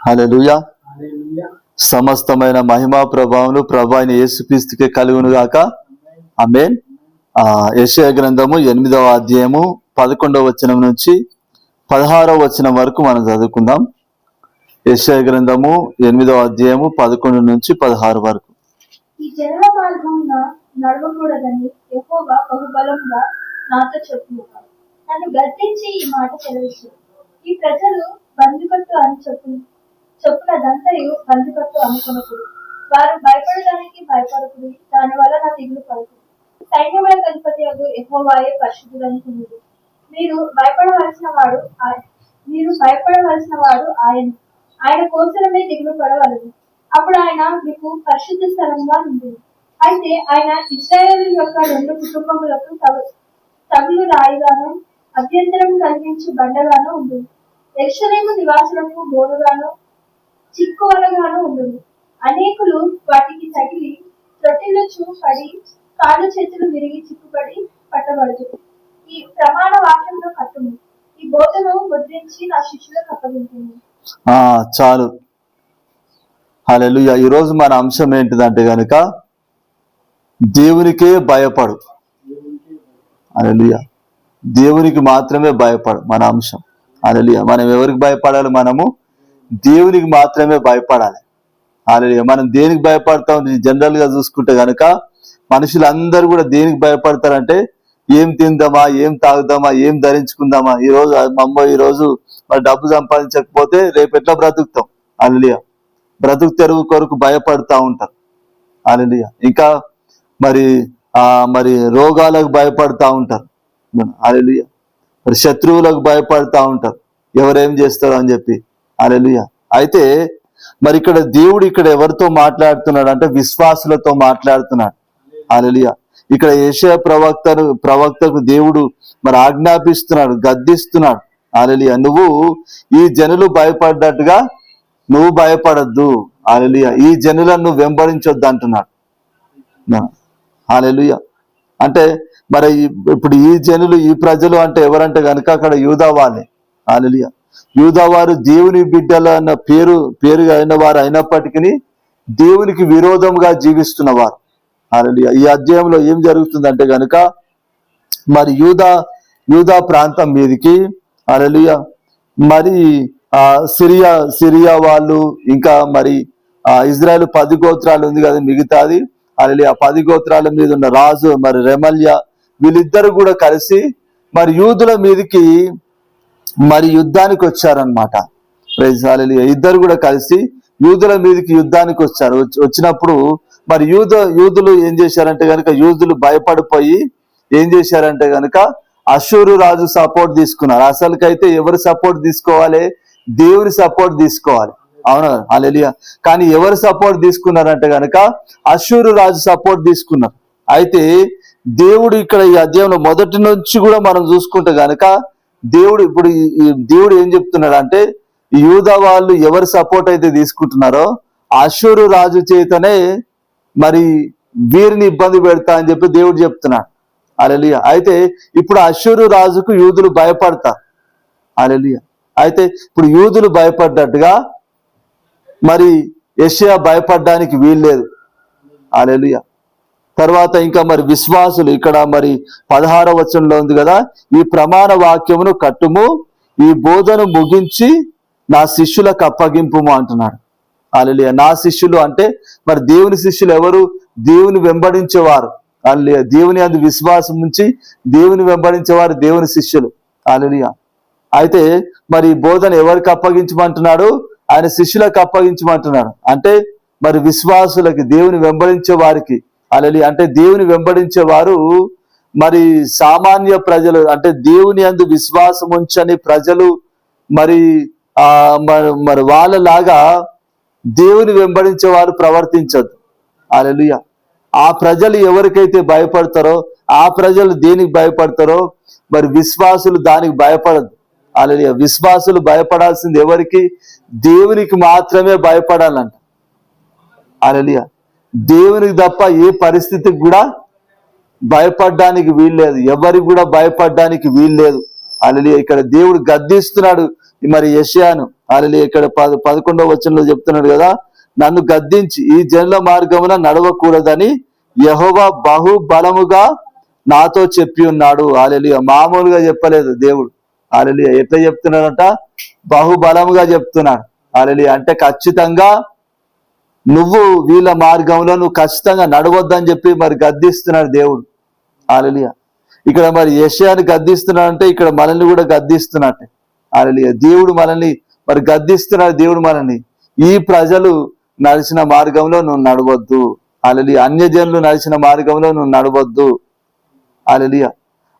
హల్లెలూయా. సమస్తమైన మహిమా ప్రభావములు ప్రభు అయిన యేసుక్రీస్తుకే కలుగును గాక. ఆమేన్. యెషయా గ్రంథము 8వ అధ్యాయము 11వ వచనం నుంచి 16వ వచనం వరకు మనం చదువుకుందాం. యెషయా గ్రంథము 8వ అధ్యాయము 11 నుంచి 16 వరకు. ఈ జనుల మార్గమున నడవకూడదని యెహోవా బహుబలంగా నాతో చెప్పును. నన్ను గద్దించి ఈ మాట సెలవిచ్చు. ఈ ప్రజలు బందుకట్టు అని చెప్పునదంతయు బందుకట్టు అనుకొనకుడు. వారు భయపడడానికి భయపడకుడు, దాని వల్ల నా దిగులు పడకుడు. సైన్యముల అధిపతియగు యెహోవాయే పరిశుద్ధుడనుకునుడు. మీరు భయపడవలసిన వాడు ఆయన కోసమే దిగులు పడవలదు. అప్పుడు ఆయన మీకు పరిశుద్ధ స్థలంగా ఉంది. అయితే ఆయన ఇశ్రాయేలు యొక్క 2 కుటుంబములకు తగులు రాయిగాను అభ్యంతరం కలిగించి బండగాను ఉంటుంది. యెరూషలేము నివాసులకు బోనుగాను చిక్కువలగాను ఉంటుంది. అనేకులు వాటికి తగిలి త్రొట్టిల్లుచు పడి కాళ్ళు చేతులు విరిగి చిక్కుపడి పట్టబడుతుంది. ఈ ప్రమాణ వాక్యంలో కట్టుము. ఈ బోధను ముద్రించి నా శిష్యులకు అప్పగించింది. చాలు. హల్లెలూయా. ఈరోజు మన అంశం ఏంటిదంటే గనుక దేవునికే భయపడు. హల్లెలూయా. దేవునికి మాత్రమే భయపడు మన అంశం. హల్లెలూయా. మనం ఎవరికి భయపడాలి? మనము దేవునికి మాత్రమే భయపడాలి. హల్లెలూయా. మనం దేనికి భయపడతాం? జనరల్ గా చూసుకుంటే గనుక మనుషులందరూ కూడా దేనికి భయపడతారంటే ఏం తిందామా, ఏం తాగుదామా, ఏం ధరించుకుందామా, ఈరోజు మరి డబ్బు సంపాదించకపోతే రేపు ఎట్లా బ్రతుకుతాం. హల్లెలూయా. బ్రతుకు తెరువు కొరకు భయపడతా ఉంటారు. హల్లెలూయా. ఇంకా మరి రోగాలకు భయపడతా ఉంటారు. హల్లెలూయా. మరి శత్రువులకు భయపడతా ఉంటారు, ఎవరేం చేస్తారో అని చెప్పి. హల్లెలూయా. అయితే మరి ఇక్కడ దేవుడు ఎవరితో మాట్లాడుతున్నాడు అంటే విశ్వాసులతో మాట్లాడుతున్నాడు. హల్లెలూయా. ఇక్కడ యెషయా ప్రవక్తకు దేవుడు మరి ఆజ్ఞాపిస్తున్నాడు, గద్దిస్తున్నాడు. హల్లెలూయా. నువ్వు ఈ జనులు భయపడ్డట్టుగా నువ్వు భయపడద్దు. హల్లెలూయా. ఈ జనులను నువ్వు వెంబడించొద్దు అంటున్నాడు. హల్లెలూయా. అంటే మరి ఇప్పుడు ఈ జనులు, ఈ ప్రజలు అంటే ఎవరంటే కనుక అక్కడ యూదా వాళ్ళే. హల్లెలూయా. యూదా వారు దేవుని బిడ్డల అన్న పేరు అయిన వారు అయినప్పటికీ దేవునికి విరోధంగా జీవిస్తున్నవారు. హల్లెలూయా. ఈ అధ్యాయంలో ఏం జరుగుతుందంటే గనుక మరి యూదా ప్రాంతం మీదకి హల్లెలూయా మరి సిరియా వాళ్ళు, ఇంకా మరి ఇజ్రాయెల్ 10 గోత్రాలు ఉంది కదా మిగతాది. హల్లెలూయా. 10 గోత్రాల మీద ఉన్న రాజు మరి రెమల్యా, వీళ్ళిద్దరు కూడా కలిసి మరి యూదుల మీదకి మరి యుద్ధానికి వచ్చారనమాట. ప్రైజ్ హల్లెలూయా. ఇద్దరు కూడా కలిసి యూదుల మీదకి యుద్ధానికి వచ్చారు. వచ్చినప్పుడు మరి యూదులు ఏం చేశారంటే కనుక, యూదులు భయపడిపోయి ఏం చేశారంటే కనుక అష్షూరు రాజు సపోర్ట్ తీసుకున్నారు. అసలుకైతే ఎవరు సపోర్ట్ తీసుకోవాలి? దేవుని సపోర్ట్ తీసుకోవాలి. అవును. హల్లెలూయా. కానీ ఎవరు సపోర్ట్ తీసుకున్నారంటే కనుక అష్షూరు రాజు సపోర్ట్ తీసుకున్నారు. అయితే దేవుడు ఇక్కడ ఈ అధ్యాయంలో మొదటి నుంచి కూడా మనం చూసుకుంటే గనక దేవుడు ఏం చెప్తున్నాడు అంటే, యూదా వాళ్ళు ఎవరు సపోర్ట్ అయితే తీసుకుంటున్నారో అష్షూరు రాజు చేతనే మరి వీరిని ఇబ్బంది పెడతా అని చెప్పి దేవుడు చెప్తున్నాడు. హల్లెలూయా. అయితే ఇప్పుడు అష్షూరు రాజుకు యూదులు భయపడతారు. హల్లెలూయా. అయితే ఇప్పుడు యూదులు భయపడ్డట్టుగా మరి యెషయా భయపడడానికి వీల్లేదు. హల్లెలూయా. తర్వాత ఇంకా మరి విశ్వాసులు ఇక్కడ మరి 16వ వచనంలో ఉంది కదా, ఈ ప్రమాణ వాక్యమును కట్టుము, ఈ బోధను ముగించి నా శిష్యులకు అప్పగింపుము అంటున్నాడు. హల్లెలూయా. నా శిష్యులు అంటే మరి దేవుని శిష్యులు ఎవరు? దేవుని వెంబడించేవారు. హల్లెలూయా. దేవుని అందు విశ్వాసం ఉంచి దేవుని వెంబడించేవారు దేవుని శిష్యులు. హల్లెలూయా. అయితే మరి బోధన ఎవరికి అప్పగించమంటున్నాడు? ఆయన శిష్యులకు అప్పగించమంటున్నాడు. అంటే మరి విశ్వాసులకి, దేవుని వెంబడించే వారికి. హల్లెలూయా. అంటే దేవుని వెంబడించే వారు మరి సామాన్య ప్రజలు, అంటే దేవుని అందు విశ్వాసం ఉంచని ప్రజలు మరి వాళ్ళలాగా దేవుని వెంబడించే వారు ప్రవర్తించద్దు. హల్లెలూయా. ఆ ప్రజలు ఎవరికైతే భయపడతారో, ఆ ప్రజలు దేనికి భయపడతారో మరి విశ్వాసులు దానికి భయపడద్దు. హల్లెలూయా. విశ్వాసులు భయపడాల్సింది ఎవరికి? దేవునికి మాత్రమే భయపడాలంట. హల్లెలూయా. దేవునికి తప్ప ఏ పరిస్థితికి కూడా భయపడడానికి వీల్లేదు. ఎవరికి కూడా భయపడడానికి వీల్లేదు. హల్లెలూయా. ఇక్కడ దేవుడు గద్దిస్తున్నాడు, మరి యెషయాను హల్లెలూయా ఇక్కడ 11వ వచనంలో చెప్తున్నాడు కదా, నన్ను గద్దించి ఈ జనుల మార్గమున నడవకూడదని యెహోవా బహు బలముగా నాతో చెప్పి ఉన్నాడు. హల్లెలూయా మామూలుగా చెప్పలేదు దేవుడు. హల్లెలూయా ఎట్లా చెప్తున్నాడంట? బహుబలముగా చెప్తున్నాడు. హల్లెలూయా అంటే ఖచ్చితంగా నువ్వు వీళ్ళ మార్గంలో నువ్వు ఖచ్చితంగా నడవద్దని చెప్పి మరి గద్దిస్తున్నాడు దేవుడు. హల్లెలూయా ఇక్కడ మరి యెషయాను గద్దిస్తున్నాడంటే ఇక్కడ మనల్ని కూడా గద్దిస్తున్నట్టే. హల్లెలూయా దేవుడు మనల్ని మరి గద్దిస్తున్నాడు. దేవుడు మనల్ని ఈ ప్రజలు నడిచిన మార్గంలో నువ్వు నడవద్దు. హల్లెలూయా అన్యజనులు నడిచిన మార్గంలో నువ్వు నడవద్దు. హల్లెలూయా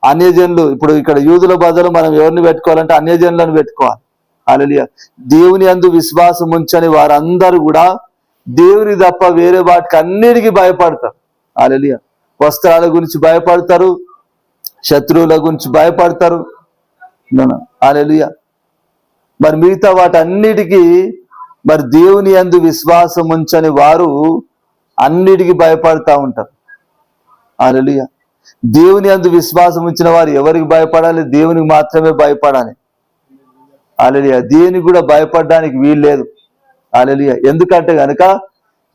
అన్యజనులు ఇప్పుడు ఇక్కడ యూదుల బదులు మనం ఎవరిని పెట్టుకోవాలంటే అన్యజనులను పెట్టుకోవాలి. హల్లెలూయా దేవుని యందు విశ్వాసం ఉంచని వారందరూ కూడా దేవుని తప్ప వేరే వాటికి అన్నిటికీ భయపడతారు. హల్లెలూయా వస్త్రాల గురించి భయపడతారు, శత్రువుల గురించి భయపడతారు. హల్లెలూయా మరి మిగతా వాటన్నిటికీ మరి దేవుని యందు విశ్వాసం ఉంచని వారు అన్నిటికీ భయపడతా ఉంటారు. హల్లెలూయా దేవుని యందు విశ్వాసం ఉంచిన వారు ఎవరికి భయపడాలి? దేవునికి మాత్రమే భయపడాలి. హల్లెలూయా దేనికి కూడా భయపడడానికి వీలు లేదు. హల్లెలూయా ఎందుకంటే గనుక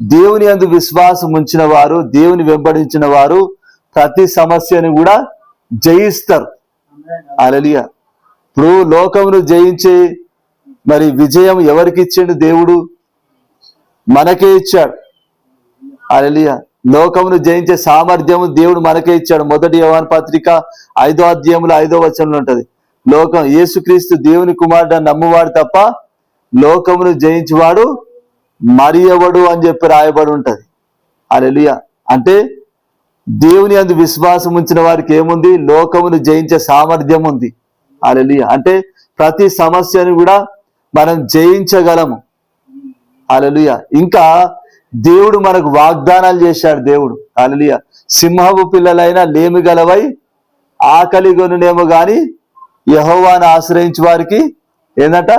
దేవుని యందు విశ్వాసం ఉంచిన వారు, దేవుని వెంబడించిన వారు ప్రతి సమస్యను కూడా జయిస్తారు. హల్లెలూయా ఇప్పుడు లోకమును జయించే మరి విజయం ఎవరికి ఇచ్చాడు? దేవుడు మనకే ఇచ్చాడు. హల్లెలూయా లోకమును జయించే సామర్థ్యము దేవుడు మనకే ఇచ్చాడు. 1 యోహాను పత్రిక 5వ అధ్యాయంలో 5వ వచనంలో ఉంటది, లోకం యేసుక్రీస్తు దేవుని కుమారుడు నమ్మువాడు తప్ప లోకమును జయించువాడు మరి ఎవడు అని చెప్పి రాయబడి ఉంటది. హల్లెలూయా అంటే దేవుని యందు విశ్వాసం ఉంచిన వారికి ఏముంది? లోకమును జయించే సామర్థ్యం ఉంది. హల్లెలూయా అంటే ప్రతి సమస్యను కూడా మనం జయించగలము. హల్లెలూయా ఇంకా దేవుడు మనకు వాగ్దానాలు చేశాడు. దేవుడు హల్లెలూయా సింహపు పిల్లలైనా లేమి గలవై ఆకలి కొనునేమో గాని యెహోవాను ఆశ్రయించే వారికి ఏందంట?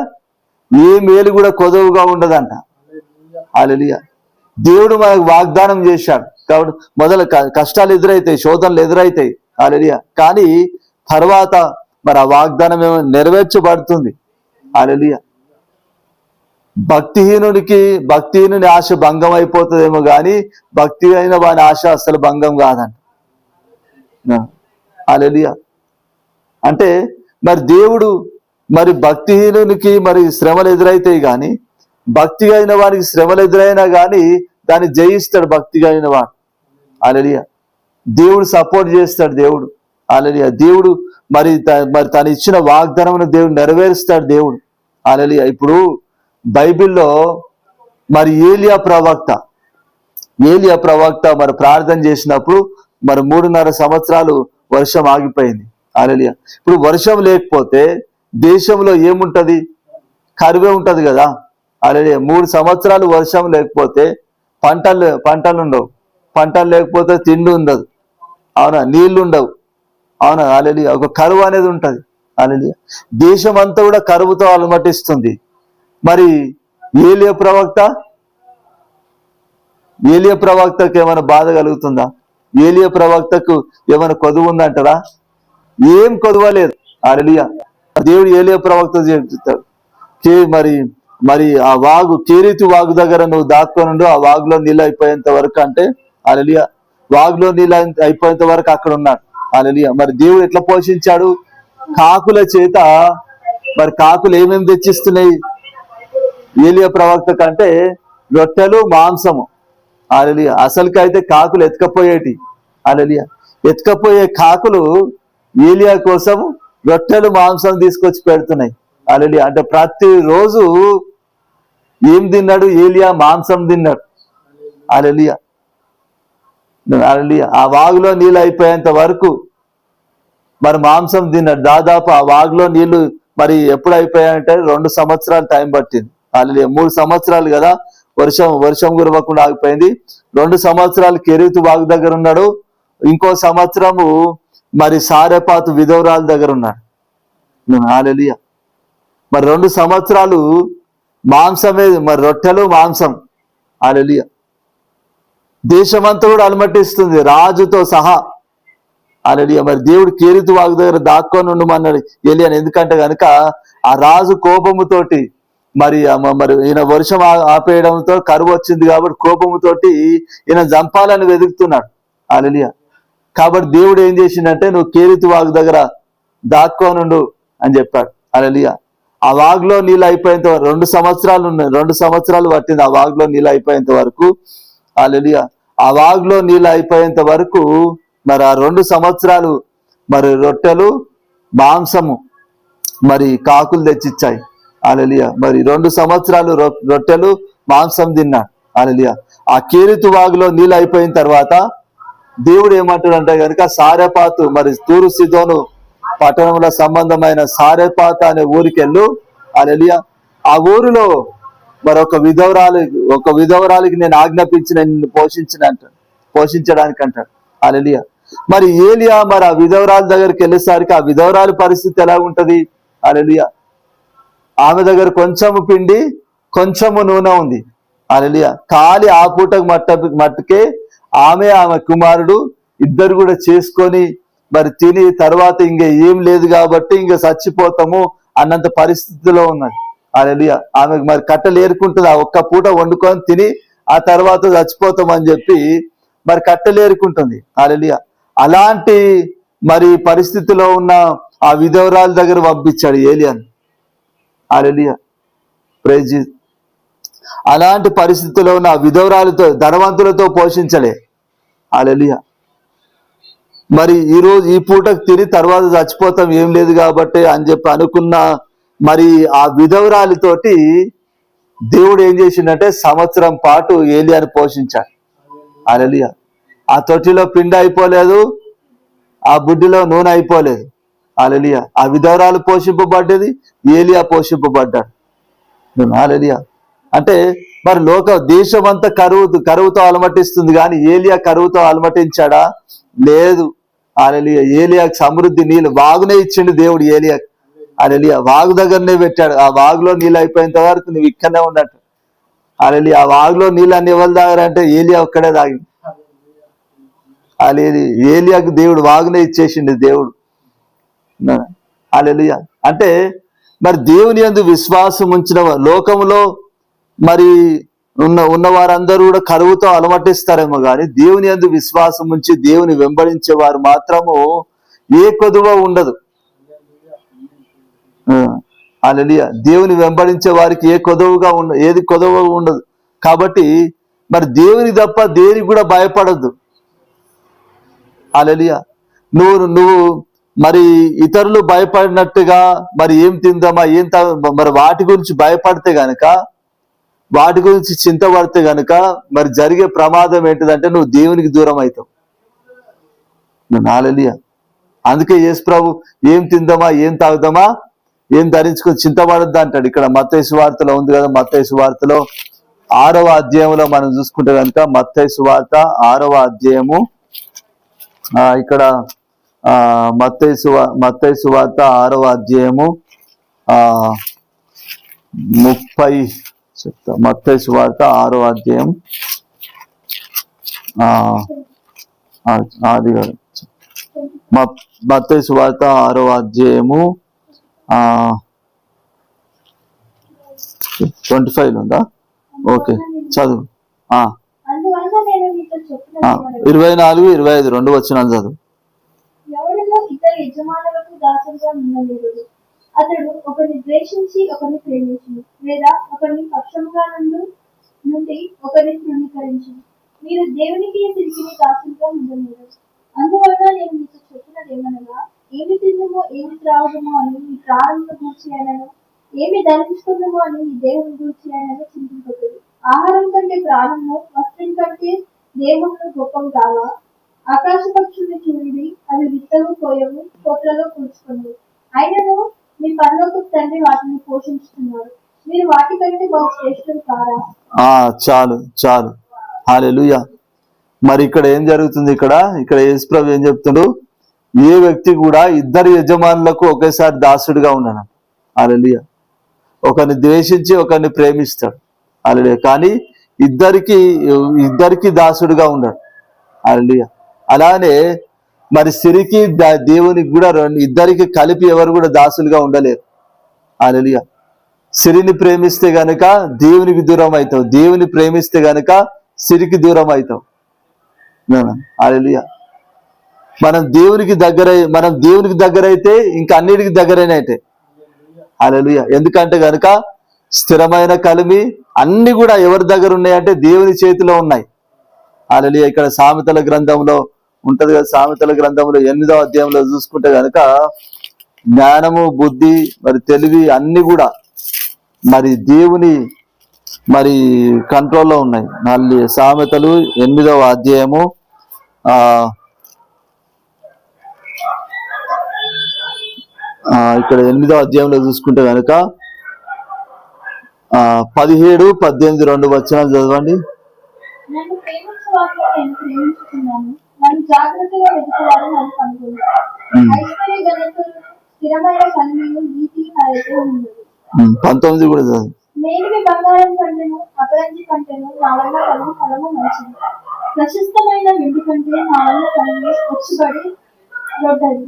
ఏ మేలు కూడా కొదవుగా ఉండదంట. హల్లెలూయా దేవుడు మనకు వాగ్దానం చేశాడు. కాబట్టి మొదలు కష్టాలు ఎదురైతాయి, శోధనలు ఎదురైతాయి. హల్లెలూయా కానీ తర్వాత మరి ఆ వాగ్దానం ఏమో నెరవేర్చబడుతుంది. హల్లెలూయా భక్తిహీనుని ఆశ భంగం అయిపోతుందేమో కానీ భక్తి అయిన వాని ఆశ అసలు భంగం కాదంట. హల్లెలూయా అంటే మరి దేవుడు మరి భక్తిహీనునికి మరి శ్రమలు ఎదురైతాయి కానీ భక్తిగా అయిన వానికి శ్రమలు ఎదురైనా కానీ దాన్ని జయిస్తాడు భక్తిగా అయిన వాడు. హల్లెలూయా దేవుడు సపోర్ట్ చేస్తాడు. దేవుడు హల్లెలూయా దేవుడు మరి తను ఇచ్చిన వాగ్దానమును దేవుడు నెరవేరుస్తాడు. దేవుడు హల్లెలూయా ఇప్పుడు బైబిల్లో మరి ఏలియా ప్రవక్త మరి ప్రార్థన చేసినప్పుడు మరి 3.5 సంవత్సరాలు వర్షం ఆగిపోయింది. హల్లెలూయా ఇప్పుడు వర్షం లేకపోతే దేశంలో ఏముంటది? కరువే ఉంటది కదా. హల్లెలూయా 3 సంవత్సరాలు వర్షం లేకపోతే పంటలు ఉండవు. పంటలు లేకపోతే తిండి ఉండదు. అవునా? నీళ్లు ఉండవు. అవునా? హల్లెలూయా ఒక కరువు అనేది ఉంటది. హల్లెలూయా దేశం అంతా కూడా కరువుతో అలమటిస్తుంది. మరి ఏలియా ప్రవక్తకు ఏమైనా బాధ కలుగుతుందా? ఏలియా ప్రవక్తకు ఏమైనా కొదువు ఉందంటారా? ఏం కొదువలేదు. హల్లెలూయా దేవుడు ఏలియా ప్రవక్త చెప్తాడు మరి ఆ వాగు కేరీతు వాగు దగ్గర నువ్వు దాక్కొనుండు, ఆ వాగులో నీళ్ళు అయిపోయేంత వరకు అంటే హల్లెలూయా వాగులో నీళ్ళు అయిపోయేంత వరకు అక్కడ ఉన్నాడు. హల్లెలూయా మరి దేవుడు ఎట్లా పోషించాడు? కాకుల చేత. మరి కాకులు ఏమేమి తెచ్చిస్తున్నాయి ఏలియా ప్రవక్త కంటే? రొట్టెలు, మాంసము. హల్లెలూయా అసలుకైతే కాకులు ఎత్తుకపోయేటి. హల్లెలూయా ఎత్తుకపోయే కాకులు ఏలియా కోసం రొట్టెలు, మాంసం తీసుకొచ్చి పెడుతున్నాయి. హల్లెలూయా అంటే ప్రతిరోజు ఏం తిన్నాడు ఏలియా? మాంసం తిన్నాడు. హల్లెలూయా ఆ వాగులో నీళ్ళు అయిపోయేంత వరకు మరి మాంసం తిన్నాడు. దాదాపు ఆ వాగులో నీళ్లు మరి ఎప్పుడు అయిపోయాయంటే 2 సంవత్సరాలు టైం పట్టింది. హల్లెలూయా 3 సంవత్సరాలు కదా వర్షం కురవకుండా ఆగిపోయింది. 2 సంవత్సరాలు కెరీతు వాగు దగ్గర ఉన్నాడు. ఇంకో సంవత్సరము మరి సారెపాతు విధవరాల దగ్గర ఉన్నాడు. హల్లెలూయా మరి 2 సంవత్సరాలు మాంసమే, మరి రొట్టెలు, మాంసం. హల్లెలూయా దేశమంతా కూడా అలమటిస్తుంది రాజుతో సహా. హల్లెలూయా. మరి దేవుడు కేరితు వాగు దగ్గర దాక్కొని ఉండమన్నాడు ఏలియాని. ఎందుకంటే కనుక ఆ రాజు కోపముతోటి మరి మరి ఈయన వర్షం ఆపేయడంతో కరువు వచ్చింది కాబట్టి కోపముతోటి ఈయన చంపాలని వెతుకుతున్నాడు. హల్లెలూయా. కాబట్టి దేవుడు ఏం చేసిండంటే నువ్వు కేరితు వాగు దగ్గర దాక్కోనుండు అని చెప్పాడు. హల్లెలూయా. ఆ వాగులో నీళ్ళు అయిపోయేంత 2 సంవత్సరాలు ఉన్నాయి. 2 సంవత్సరాలు పట్టింది ఆ వాగులో నీళ్ళు అయిపోయేంత వరకు. హల్లెలూయా. ఆ వాగులో నీళ్ళు అయిపోయేంత వరకు మరి ఆ 2 సంవత్సరాలు మరి రొట్టెలు మాంసము మరి కాకులు తెచ్చిచ్చాయి. హల్లెలూయా. మరి 2 సంవత్సరాలు రొట్టెలు మాంసం తిన్నాడు. హల్లెలూయా. ఆ కేరితు వాగులో నీళ్ళు అయిపోయిన తర్వాత దేవుడు ఏమంటాడంటే కనుక సారెపాతు మరి తూరు సిదోను పట్టణంలో సంబంధమైన సారెపాత అనే ఊరికి వెళ్ళు. హల్లెలూయా. ఆ ఊరిలో మరి ఒక విధవరాలికి నేను ఆజ్ఞాపించిన నిన్ను పోషించడానికి అంటాడు. హల్లెలూయా. మరి ఏలియా మరి ఆ విధవరాలి దగ్గరికి వెళ్ళేసరికి ఆ విధవరాలి పరిస్థితి ఎలా ఉంటది? హల్లెలూయా. ఆమె దగ్గర కొంచెము పిండి కొంచెము నూనె ఉంది. హల్లెలూయా. ఖాళీ ఆ పూటకు మట్టుకే ఆమె కుమారుడు ఇద్దరు కూడా చేసుకొని మరి తిని తర్వాత ఇంక ఏం లేదు కాబట్టి ఇంక చచ్చిపోతాము అన్నంత పరిస్థితిలో ఉన్నది. హల్లెలూయా. ఆమెకు మరి కట్టెలు ఏరుకుంటుంది. ఆ ఒక్క పూట వండుకొని తిని ఆ తర్వాత చచ్చిపోతాం అని చెప్పి మరి కట్టెలు ఏరుకుంటుంది. హల్లెలూయా. అలాంటి మరి పరిస్థితిలో ఉన్న ఆ విధవరాల దగ్గర పంపించాడు ఏలియాను. హల్లెలూయా. Praise Jesus. అలాంటి పరిస్థితిలో ఉన్న ఆ విధవరాలతో ధనవంతులతో పోషించలే. హల్లెలూయా. మరి ఈ పూటకు తిని తర్వాత చచ్చిపోతాం ఏం లేదు కాబట్టి అని చెప్పి అనుకున్న మరి ఆ విధవరాలితోటి దేవుడు ఏం చేసిండంటే సంవత్సరం పాటు ఏలియాను పోషించాడు. హల్లెలూయా. ఆ తొట్టిలో పిండి అయిపోలేదు, ఆ బుడ్డిలో నూనె అయిపోలేదు. హల్లెలూయా. ఆ విధవరాలు పోషింపబడ్డది, ఏలియా పోషింపబడ్డాడు. హల్లెలూయా. అంటే మరి దేశం అంతా కరువుతో అలమటిస్తుంది కానీ ఏలియా కరువుతో అలమటించాడా? లేదు. హల్లెలూయా. ఏలియాకు సమృద్ధి నీళ్ళు వాగునే ఇచ్చిండు దేవుడు ఏలియాకు. హల్లెలూయా. వాగు దగ్గరనే పెట్టాడు. ఆ వాగులో నీళ్ళు అయిపోయేంత వరకు నువ్వు ఇక్కడనే ఉన్నట్టు. హల్లెలూయా. ఆ వాగులో నీళ్ళు అన్ని ఎవరు తాగారంటే ఏలియా ఒక్కడే తాగి. ఏలియాకు దేవుడు వాగునే ఇచ్చేసిండు దేవుడు. హల్లెలూయా. అంటే మరి దేవుని యందు విశ్వాసం ఉంచిన లోకములో మరి ఉన్న వారందరూ కూడా కరువుతో అలమటిస్తారేమో కానీ దేవుని యందు విశ్వాసం ఉంచి దేవుని వెంబడించే వారు మాత్రము ఏ కొదువ ఉండదు. హల్లెలూయా. దేవుని వెంబడించే వారికి ఏది కొదువ ఉండదు. కాబట్టి మరి దేవుని తప్ప దేనికి కూడా భయపడద్దు. హల్లెలూయా. నువ్వు మరి ఇతరులు భయపడినట్టుగా మరి ఏం తిందామా మరి వాటి గురించి భయపడితే గనక, వాటి గురించి చింతపడితే గనక మరి జరిగే ప్రమాదం ఏంటిదంటే నువ్వు దేవునికి దూరం అవుతావు. హల్లెలూయా. అందుకే యేసు ప్రభు ఏం తిందామా ఏం తాగుదామా ఏం ధరించుకొని చింతపడద్దు అంటాడు. ఇక్కడ మత్తయి సువార్తలో ఉంది కదా. మత్తయి సువార్తలో 6వ అధ్యాయంలో మనం చూసుకుంటే కనుక మత్తయి సువార్త 6వ అధ్యాయము ఇక్కడ మత్తయి సువార్త 6వ అధ్యాయము 30 చెప్తా. మత్తయి సువార్త 6వ అధ్యాయం అది కాదు. మత్తయి సువార్త 6వ అధ్యాయము 25 ఉందా? ఓకే చదువు. 24, 25 2 వచనాలు చదువు. ఎవరిలో ఇద్దరు యజమానులకు దాసులుగా ఉండలేదు. అతడు ఒకరిని ద్వేషించి ఒకరిని ప్రేమించును, లేదా ఒకరిని పక్షముగా నుండి ఒకరిని తృణీకరించును. మీరు దేవునికి తిరిగి దాసులుగా ఉండలేదు. అందువల్ల నేను మీకు చెప్పినది ఏమనగా, ఏమి తిందుమో ఏమి త్రాగుదమో అని మీ ప్రాణంతో గూర్చి అయినను, ఏమి ధరించుకుందామో అని మీ దేవుని గూర్చి అయినను చింతింపకూడదు. ఆహారం కంటే ప్రాణము, వస్త్రం కంటే దేవుడు గొప్పం కావా? ఆకాశ పక్షుల్ని చూడండి, అవి విత్తవు కోయవు, కోట్లలో కూర్చుకున్నవి, అయినను మీ పరలోకపు తండ్రి వాటిని పోషించుతున్నారు. మీరు వాటి కంటే బహు శ్రేష్ఠులు కారా? చాలు. హల్లెలూయా. మరి ఇక్కడ ఏం జరుగుతుంది? ఇక్కడ యేసు ప్రభు ఏం చెప్తుండు? ఏ వ్యక్తి కూడా ఇద్దరు యజమానులకు ఒకేసారి దాసుడిగా ఉన్నాడు. హల్లెలూయా. ఒకరిని ద్వేషించి ఒకరిని ప్రేమిస్తాడు. హల్లెలూయా. కానీ ఇద్దరికి దాసుడిగా ఉన్నాడు. హల్లెలూయా. అలానే మరి సిరికి దేవునికి కూడా ఇద్దరికి కలిపి ఎవరు కూడా దాసులుగా ఉండలేరు. హల్లెలూయా. సిరిని ప్రేమిస్తే గనుక దేవునికి దూరం అవుతావు, దేవుని ప్రేమిస్తే గనుక సిరికి దూరం అవుతావు. హల్లెలూయా. మనం దేవునికి దగ్గర అయితే ఇంకా అన్నిటికి దగ్గరైనట్టే. హల్లెలూయా. ఎందుకంటే గనుక స్థిరమైన కలిమి అన్ని కూడా ఎవరి దగ్గర ఉన్నాయంటే దేవుని చేతిలో ఉన్నాయి. హల్లెలూయా. ఇక్కడ సామెతల గ్రంథంలో ఉంటది కదా, సామెతల గ్రంథంలో 8వ అధ్యాయంలో చూసుకుంటే గనుక జ్ఞానము, బుద్ధి, మరి తెలివి అన్ని కూడా మరి దేవుని మరి కంట్రోల్లో ఉన్నాయి. మళ్ళీ సామెతలు 8వ అధ్యాయము ఇక్కడ 8వ అధ్యాయంలో చూసుకుంటే కనుక 17, 18 2 వచనాలు చదవండి. నన్ను ప్రేమించు వారిని నేను ప్రేమించుకున్నాను, నన్ను జాగ్రత్తగా వెతుకువారు నన్ను కనుగొన్నారు. ఐశ్వర్య ఘనతలు స్థిరమైన కన్నులు నీతి నా దగ్గర ఉండదు. 19 కూడా చదవండి. నేనివి బంగారం కంటేను అపరంజి కంటేను నా వల్ల కలుగు ఫలము మంచిది. ప్రశస్తమైన వెండి కంటే నా వల్ల కలుగు వచ్చుబడి దొడ్డది.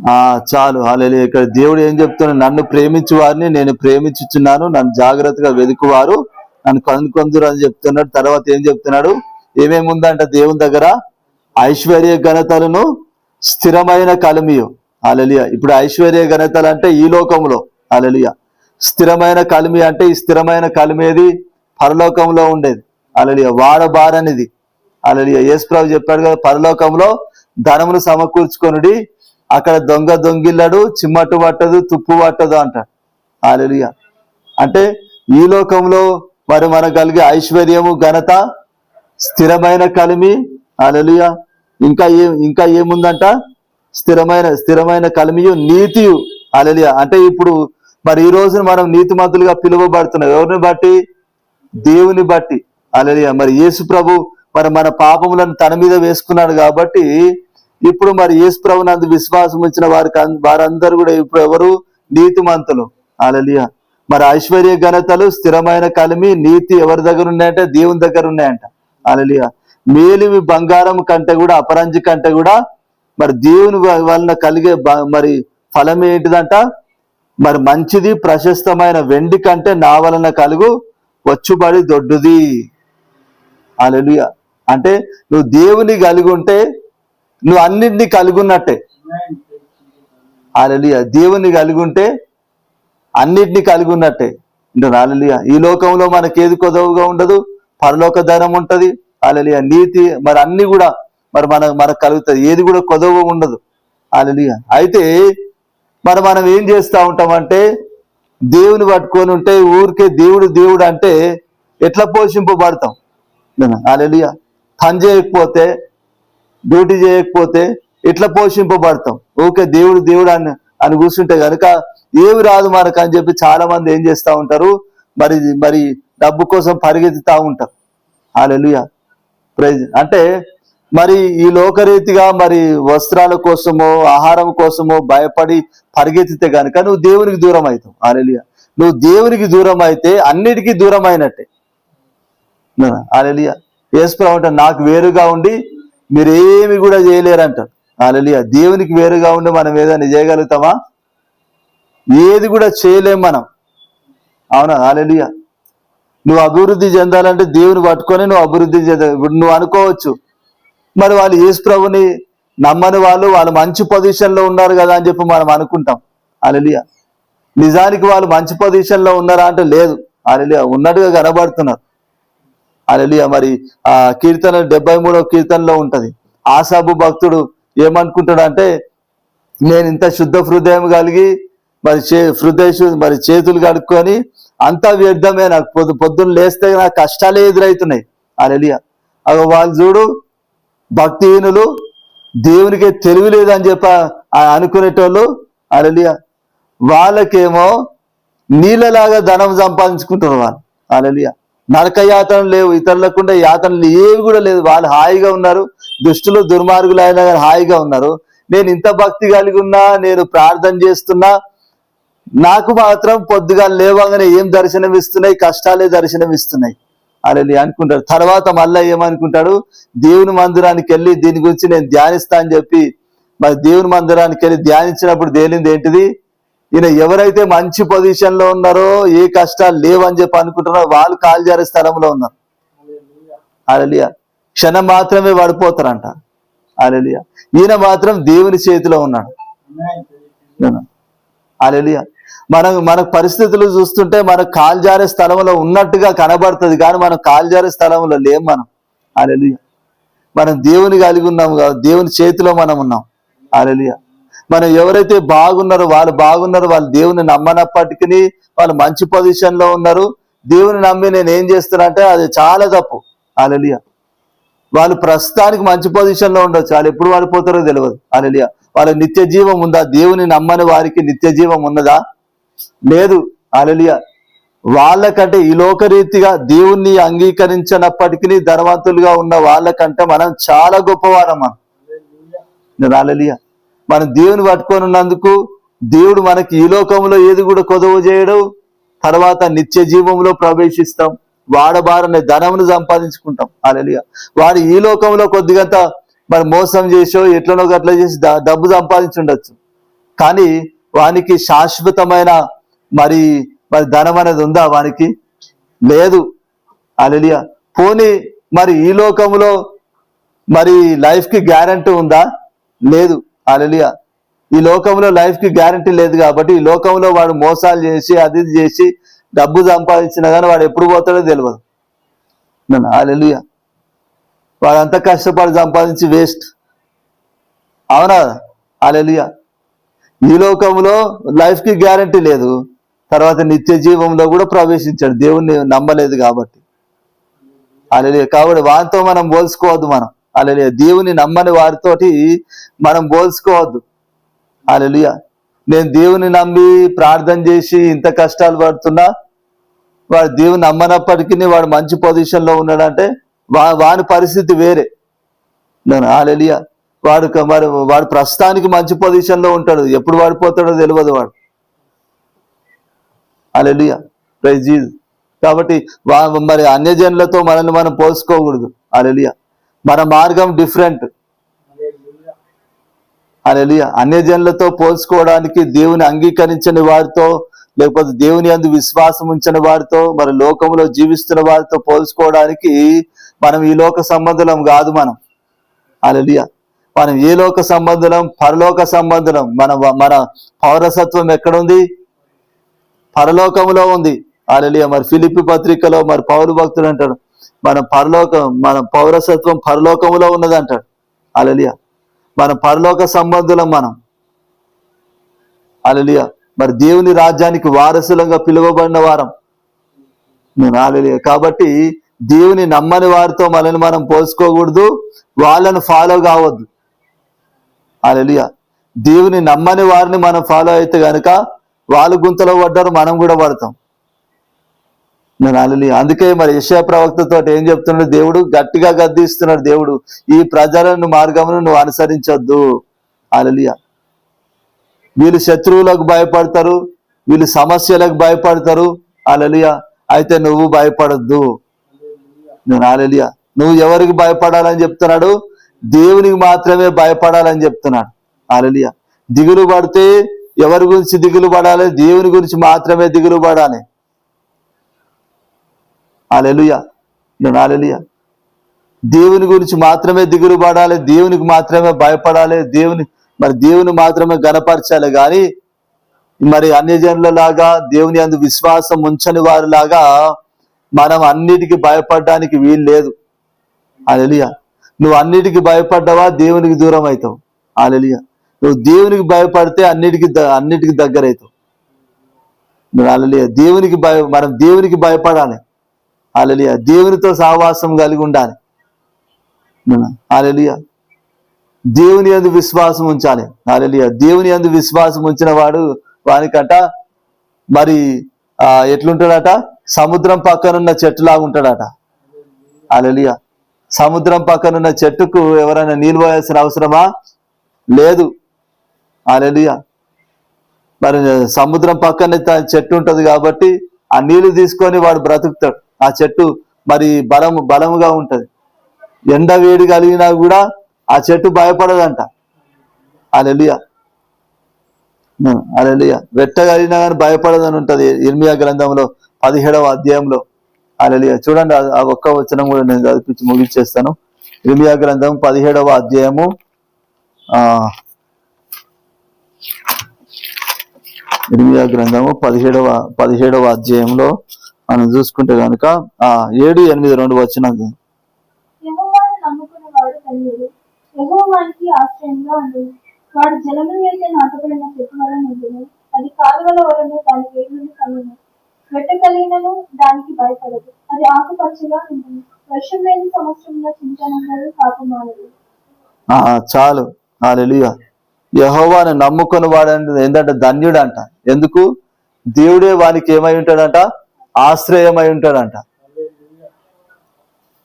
చాలు. హల్లెలూయా. ఇక్కడ దేవుడు ఏం చెప్తున్నాడు? నన్ను ప్రేమించు వారిని నేను ప్రేమించుచున్నాను, నన్ను జాగ్రత్తగా వెతుకువారు నన్ను కనుకొందురు అని చెప్తున్నాడు. తర్వాత ఏం చెప్తున్నాడు? ఏమేమి ఉందంట దేవుని దగ్గర? ఐశ్వర్య ఘనతలను స్థిరమైన కలిమియు. హల్లెలూయా. ఇప్పుడు ఐశ్వర్య ఘనతలు అంటే ఈ లోకంలో. హల్లెలూయా. స్థిరమైన కలిమి అంటే ఈ స్థిరమైన కలిమి ఏది? పరలోకంలో ఉండేది. హల్లెలూయా. వాడబారనిది. హల్లెలూయా. యేసు ప్రభు చెప్పాడు కదా, పరలోకంలో ధనమును సమకూర్చుకొనుడి, అక్కడ దొంగ దొంగిల్లడు, చిమ్మట్టు పట్టదు, తుప్పు పట్టదు అంటాడు. హల్లెలూయా. అంటే ఈ లోకంలో మరి మనకు కలిగే ఐశ్వర్యము, ఘనత, స్థిరమైన కలిమి. హల్లెలూయా. ఇంకా ఏముందంట? స్థిరమైన కలిమియు నీతియు. హల్లెలూయా. అంటే ఇప్పుడు మరి ఈ రోజున మనం నీతిమంతులుగా పిలువబడుతున్నాం. ఎవరిని బట్టి? దేవుని బట్టి. హల్లెలూయా. మరి యేసు ప్రభు మరి మన పాపములను తన మీద వేసుకున్నాడు కాబట్టి ఇప్పుడు మరి యేసు ప్రభు నందు విశ్వాసం వచ్చిన వారందరూ కూడా ఇప్పుడు ఎవరు? నీతిమంతులు. హల్లెలూయా. మరి ఐశ్వర్య ఘనతలు, స్థిరమైన కలిమి, నీతి ఎవరి దగ్గర ఉన్నాయంటే దేవుని దగ్గర ఉన్నాయంట. హల్లెలూయా. మేలిమి బంగారం కంటే కూడా, అపరంజి కంటే కూడా మరి దేవుని వలన కలిగే మరి ఫలం ఏంటిదంట? మరి మంచిది, ప్రశస్తమైన వెండి కంటే నా వలన కలుగు వచ్చుబడి దొడ్డుది. హల్లెలూయా. అంటే నువ్వు దేవుని కలిగి ఉంటే నువ్వు అన్నింటినీ కలిగి ఉన్నట్టే. హల్లెలూయా. దేవుని కలిగి ఉంటే అన్నిటినీ కలిగి ఉన్నట్టే. హల్లెలూయా. ఈ లోకంలో మనకేది కొదవగా ఉండదు, పరలోక ధనం ఉంటది. హల్లెలూయా. నీతి మరి అన్ని కూడా మరి మనకు కలుగుతుంది, ఏది కూడా కొదవ ఉండదు. హల్లెలూయా. అయితే మరి మనం ఏం చేస్తూ ఉంటామంటే దేవుని పట్టుకొని ఉంటే ఊరికే దేవుడు అంటే ఎట్లా పోషింపబడతాం? హల్లెలూయా. పని చేయకపోతే, డ్యూటీ చేయకపోతే ఎట్లా పోషింపబడతాం? ఊరికే దేవుడు అని కూర్చుంటే కనుక ఏమి రాదు మనకు అని చెప్పి చాలా మంది ఏం చేస్తూ ఉంటారు? మరి డబ్బు కోసం పరిగెత్తుతూ ఉంటారు. హల్లెలూయా. ప్రైజ్. అంటే మరి ఈ లోకరీతిగా మరి వస్త్రాల కోసమో ఆహారం కోసమో భయపడి పరిగెత్తితే కనుక నువ్వు దేవునికి దూరం అవుతావు. హల్లెలూయా. నువ్వు దేవునికి దూరం అయితే అన్నిటికీ దూరం అయినట్టే. హల్లెలూయా. యేసు ప్రభు అంటాడు, నాకు వేరుగా ఉండి మీరేమి కూడా చేయలేరంటారు. హల్లెలూయా. దేవునికి వేరుగా ఉండి మనం ఏదైనా చేయగలుగుతామా? ఏది కూడా చేయలేం మనం. అవునా? హల్లెలూయా. నువ్వు అభివృద్ధి చెందాలంటే దేవుని పట్టుకొని నువ్వు అభివృద్ధి చెందాలి. ఇప్పుడు నువ్వు అనుకోవచ్చు, మరి వాళ్ళు యేసు ప్రభుని నమ్మని వాళ్ళు మంచి పొజిషన్లో ఉన్నారు కదా అని చెప్పి మనం అనుకుంటాం. హల్లెలూయా. నిజానికి వాళ్ళు మంచి పొజిషన్లో ఉన్నారా అంటే లేదు. హల్లెలూయా. ఉన్నట్టుగా కనబడుతున్నారు. హల్లెలూయా. మరి కీర్తన 73వ కీర్తనలో ఉంటది. ఆసాబు భక్తుడు ఏమనుకుంటాడు అంటే, నేను ఇంత శుద్ధ హృదయం కలిగి మరి చేతులు కడుక్కొని అంతా వ్యర్థమే, నాకు పొద్దున్న లేస్తే నాకు కష్టాలే ఎదురవుతున్నాయి. హల్లెలూయా. అవి వాళ్ళు చూడు, భక్తిహీనులు, దేవునికి తెలివి లేదని చెప్ప అనుకునేటోళ్ళు. హల్లెలూయా. వాళ్ళకేమో నీళ్ళలాగా ధనం సంపాదించుకుంటారు వాళ్ళు. హల్లెలూయా. నరక యాతనలు లేవు, ఇతరులకుండా యాతనలు ఏవి కూడా లేదు. వాళ్ళు హాయిగా ఉన్నారు. దుష్టులు దుర్మార్గులు అయినా కానీ హాయిగా ఉన్నారు. నేను ఇంత భక్తి కలిగి ఉన్నా, నేను ప్రార్థన చేస్తున్నా, నాకు మాత్రం పొద్దుగా లేవగానే ఏం దర్శనం ఇస్తున్నాయి? కష్టాలే దర్శనం ఇస్తున్నాయి. హల్లెలూయా అనుకుంటాడు. తర్వాత మళ్ళా ఏమనుకుంటాడు? దేవుని మందిరానికి వెళ్ళి దీని గురించి నేను ధ్యానిస్తా అని చెప్పి మరి దేవుని మందిరానికి వెళ్ళి ధ్యానించినప్పుడు తేలింది ఏంటిది? ఈయన ఎవరైతే మంచి పొజిషన్ లో ఉన్నారో, ఏ కష్టాలు లేవని చెప్పి అనుకుంటారో వాళ్ళు కాలు జారే స్థలంలో ఉన్నారు. హల్లెలూయా. క్షణం మాత్రమే పడిపోతారంట. హల్లెలూయా. ఈయన మాత్రం దేవుని చేతిలో ఉన్నాడు. హల్లెలూయా. మన పరిస్థితులు చూస్తుంటే మన కాలు జారే స్థలంలో ఉన్నట్టుగా కనబడుతుంది, కానీ మనం కాలు జారే స్థలంలో లేం మనం. హల్లెలూయా. మనం దేవుని కలిగి ఉన్నాం కదా, దేవుని చేతిలో మనం ఉన్నాం. హల్లెలూయా. మనం ఎవరైతే బాగున్నారో వాళ్ళు బాగున్నారు, వాళ్ళు దేవుని నమ్మనప్పటికీ వాళ్ళు మంచి పొజిషన్ లో ఉన్నారు. దేవుని నమ్మి నేను ఏం చేస్తున్నా అంటే అది చాలా తప్పు. హల్లెలూయా. వాళ్ళు ప్రస్తుతానికి మంచి పొజిషన్ లో ఉండొచ్చు, వాళ్ళు ఎప్పుడు పడిపోతారో తెలియదు. హల్లెలూయా. వాళ్ళ నిత్య జీవం ఉందా? దేవుని నమ్మని వారికి నిత్య జీవం ఉన్నదా? లేదు. హల్లెలూయా. వాళ్ళకంటే ఈ లోకరీతిగా దేవుణ్ణి అంగీకరించినప్పటికీ ధనవంతులుగా ఉన్న వాళ్ళకంటే మనం చాలా గొప్పవారం. మనం హల్లెలూయా. మనం దేవుని పట్టుకొని ఉన్నందుకు దేవుడు మనకి ఈ లోకంలో ఏది కూడా కొదవ చేయడు. తర్వాత నిత్య జీవంలో ప్రవేశిస్తాం. వాడబారనే ధనమును సంపాదించుకుంటాం. హల్లెలూయా. వాడు ఈ లోకంలో కొద్దిగంత మరి మోసం చేసో ఎట్లనో గట్ల చేసి డబ్బు సంపాదించుండొచ్చు, కానీ వానికి శాశ్వతమైన మరి ధనం అనేది ఉందా? వానికి లేదు. హల్లెలూయా. పోనీ మరి ఈ లోకంలో మరి లైఫ్ కి గ్యారంటీ ఉందా? లేదు. హల్లెలూయా. ఈ లోకంలో లైఫ్ కి గ్యారంటీ లేదు కాబట్టి ఈ లోకంలో వాడు మోసాలు చేసి అది చేసి డబ్బు సంపాదించినా కానీ వాడు ఎప్పుడు పోతాడో తెలియదు. హల్లెలూయా. వాడంతా కష్టపడి సంపాదించి వేస్ట్. అవునా? హల్లెలూయా. ఈ లోకంలో లైఫ్ కి గ్యారంటీ లేదు, తర్వాత నిత్య జీవంలో కూడా ప్రవేశించాడు దేవుణ్ణి నమ్మలేదు కాబట్టి. హల్లెలూయా. కాబట్టి వారితో మనం పోల్చుకోవద్దు. మనం హల్లెలూయా. దేవుని నమ్మని వారితోటి మనం పోల్చుకోవద్దు. హల్లెలూయా. నేను దేవుని నమ్మి ప్రార్థన చేసి ఇంత కష్టాలు పడుతున్నా, వాడు దేవుని నమ్మనప్పటికీ వాడు మంచి పొజిషన్ లో ఉన్నాడంటే వాని పరిస్థితి వేరే. హల్లెలూయా. వాడు ప్రస్తుతానికి మంచి పొజిషన్ లో ఉంటాడు, ఎప్పుడు పడిపోతాడో తెలియదు వాడు. హల్లెలూయా. Praise Jesus. కాబట్టి మరి అన్యజనులతో మనల్ని మనం పోల్చుకోకూడదు. హల్లెలూయా. మన మార్గం డిఫరెంట్. హల్లెలూయా. అన్యజనులతో పోల్చుకోవడానికి దేవుని అంగీకరించని వారితో, లేకపోతే దేవుని యందు విశ్వాసం ఉంచని వారితో, మరి లోకంలో జీవిస్తున్న వారితో పోల్చుకోవడానికి మనం ఈ లోక సంబంధులం కాదు. మనం హల్లెలూయా. మనం ఏ లోక సంబంధులం? పరలోక సంబంధులం. మన పౌరసత్వం ఎక్కడుంది? పరలోకంలో ఉంది. హల్లెలూయా. మరి ఫిలిప్పీ పత్రికలో మరి పౌలు భక్తుడు అంటాడు, మన పౌరసత్వం పరలోకంలో ఉన్నది అంటాడు. హల్లెలూయా. మన పరలోక సంబంధులం మనం. హల్లెలూయా. మరి దేవుని రాజ్యానికి వారసులంగా పిలువబడిన వారం. హల్లెలూయా. కాబట్టి దేవుని నమ్మని వారితో మనల్ని మనం పోల్చుకోకూడదు, వాళ్ళను ఫాలో కావద్దు. హల్లెలూయా. దేవుని నమ్మని వారిని మనం ఫాలో అయితే గనుక వాళ్ళు గుంతలో పడ్డారు, మనం కూడా పడతాం. హల్లెలూయా. అందుకే మరి యెషయా ప్రవక్తతో ఏం చెప్తున్నాడు దేవుడు? గట్టిగా గద్దిస్తున్నాడు దేవుడు, ఈ ప్రజలను మార్గమును నువ్వు అనుసరించొద్దు. హల్లెలూయా. వీళ్ళు శత్రువులకు భయపడతారు, వీళ్ళు సమస్యలకు భయపడతారు. హల్లెలూయా. అయితే నువ్వు భయపడొద్దు. హల్లెలూయా. నువ్వు ఎవరికి భయపడాలని చెప్తున్నాడు? దేవునికి మాత్రమే భయపడాలని చెప్తున్నాడు. హల్లెలూయా. దిగులు పడితే ఎవరి గురించి దిగులు పడాలి? దేవుని గురించి మాత్రమే దిగులు పడాలి. హల్లెలూయా. హల్లెలూయా. దేవుని గురించి మాత్రమే దిగులు పడాలి, దేవునికి మాత్రమే భయపడాలి, దేవుని మాత్రమే గణపరచాలి. కానీ మరి అన్యజనులలాగా దేవుని యందు విశ్వాసం ఉంచని వారిలాగా మనం అన్నిటికీ భయపడడానికి వీలు లేదు. హల్లెలూయా. నువ్వు అన్నిటికీ భయపడ్డావా దేవునికి దూరం అవుతావు. హల్లెలూయా. నువ్వు దేవునికి భయపడితే అన్నిటికీ దగ్గర అవుతావు. హల్లెలూయా. మనం దేవునికి భయపడాలి. హల్లెలూయా. దేవునితో సహవాసం కలిగి ఉండాలి. హల్లెలూయా. దేవుని యందు విశ్వాసం ఉంచాలి. హల్లెలూయా. దేవుని యందు విశ్వాసం ఉంచిన వానికట మరి ఎట్లుంటాడట? సముద్రం పక్కనున్న చెట్టులాగా ఉంటాడట. హల్లెలూయా. సముద్రం పక్కనున్న చెట్టుకు ఎవరైనా నీళ్ళు పోయాల్సిన అవసరమా? లేదు. హల్లెలూయా. మరి సముద్రం పక్కనే చెట్టు ఉంటది కాబట్టి ఆ నీళ్లు తీసుకొని వాడు బ్రతుకుతాడు. ఆ చెట్టు మరి బలముగా ఉంటది. ఎండ వేడి కలిగినా కూడా ఆ చెట్టు భయపడదంట. హల్లెలూయా. హల్లెలూయా. వెట్టగలిగినా కానీ భయపడదని ఉంటది ఇర్మియా గ్రంథంలో 17వ అధ్యాయంలో. హల్లెలూయా. చూడండి ఆ ఒక్క వచనం కూడా నేను చదివించి ముగించేస్తాను. ఇర్మియా గ్రంథం 17వ అధ్యాయము ఇర్మియా గ్రంథము 17వ అధ్యాయంలో మనం చూసుకుంటే కనుక 7, 8, 2 వచనాలు. యెహోవాను నమ్ముకున్నవాడు ధన్యుడు, యెహోవానికి ఆశ్రయంగా ఉండును. వాడు జలముల యొక్క నాటబడిన చెట్టు వలె నుండును, అది కాలువల వలన దాని వేర్లను కలుగును. వెట్ట కలిగినను దానికి భయపడదు, అది ఆకుపచ్చగా ఉంటుంది. వర్షం లేని సంవత్సరంలో చింతనగలు కాపుమానదు. చాలు. హల్లెలూయా. యెహోవాను నమ్ముకుని వాడంటే ఏంటంటే ధన్యుడు అంట. ఎందుకు? దేవుడే వానికి ఏమై ఉంటాడంట? ఆశ్రయమై ఉంటాడంట.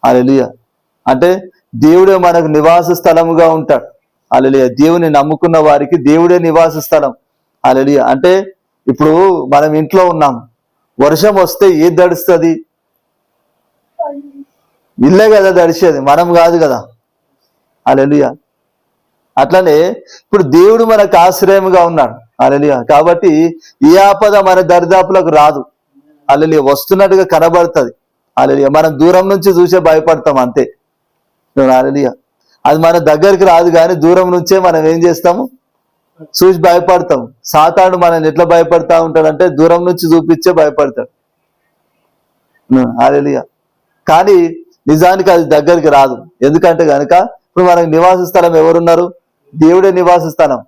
హల్లెలూయా. అంటే దేవుడే మనకు నివాస స్థలముగా ఉంటాడు. హల్లెలూయా. దేవుని నమ్ముకున్న వారికి దేవుడే నివాస స్థలం. హల్లెలూయా. అంటే ఇప్పుడు మనం ఇంట్లో ఉన్నాం, వర్షం వస్తే ఏది తడుస్తుంది? ఇల్లే కదా తడిచేది, మనం కాదు కదా. హల్లెలూయా. అట్లనే ఇప్పుడు దేవుడు మనకు ఆశ్రయముగా ఉన్నాడు. హల్లెలూయా. కాబట్టి ఏ ఆపద మన దరిదాపులకు రాదు. హల్లెలూయా. వస్తున్నట్టుగా కనబడుతుంది. హల్లెలూయా. మనం దూరం నుంచి చూసే భయపడతాం అంతే. హల్లెలూయా. అది మన దగ్గరికి రాదు, కానీ దూరం నుంచే మనం ఏం చేస్తాము? చూసి భయపడతాం. సాతాను మనల్ని ఎట్లా భయపడతా ఉంటాడంటే దూరం నుంచి చూపించే భయపడతాడు. హల్లెలూయా. కానీ నిజానికి అది దగ్గరికి రాదు. ఎందుకంటే కనుక ఇప్పుడు మనకు నివాస స్థలం ఎవరున్నారు? దేవుడే నివాస స్థలం.